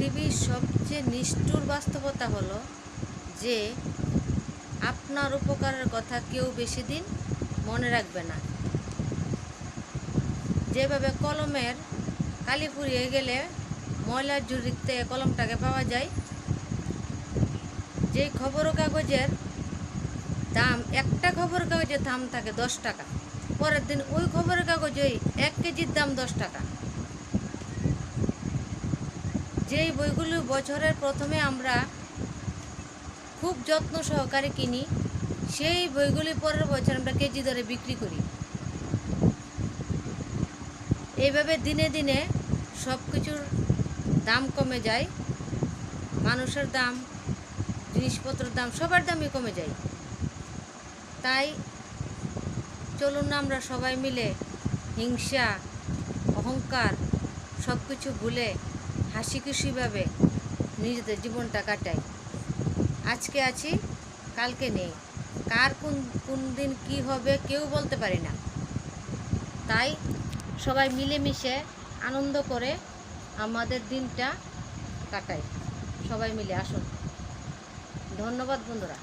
পৃথিবীর সবচেয়ে নিষ্ঠুর বাস্তবতা হলো যে আপনার উপকারের কথা কেউ বেশি দিন মনে রাখবে না। যেভাবে কলমের কালি ফুরিয়ে গেলে ময়লার ঝুড়িতে কলমটাকে পাওয়া যায়, যে খবরের কাগজের দাম, একটা খবরের কাগজের দাম থাকে 10 টাকা, পরের দিন ওই খবরের কাগজেই 1 কেজির দাম 10 টাকা। যেই বইগুলো বছরের প্রথমে আমরা খুব যত্ন সহকারে কিনি, সেই বইগুলি পরের বছর আমরা কেজি দরে বিক্রি করি। এইভাবে দিনে দিনে সব কিছুর দাম কমে যায়, মানুষের দাম, জিনিসপত্রের দাম, সবার দামই কমে যায়। তাই চলুন না আমরা সবাই মিলে হিংসা, অহংকার সব কিছু ভুলে হাসি খুশিভাবে নিজেদের জীবনটা কাটাই। আজকে আছি, কালকে নেই, কার কোন দিন কি হবে কেউ বলতে পারি না। তাই সবাই মিলেমিশে আনন্দ করে আমাদের দিনটা কাটাই। সবাই মিলে আসুন। ধন্যবাদ বন্ধুরা।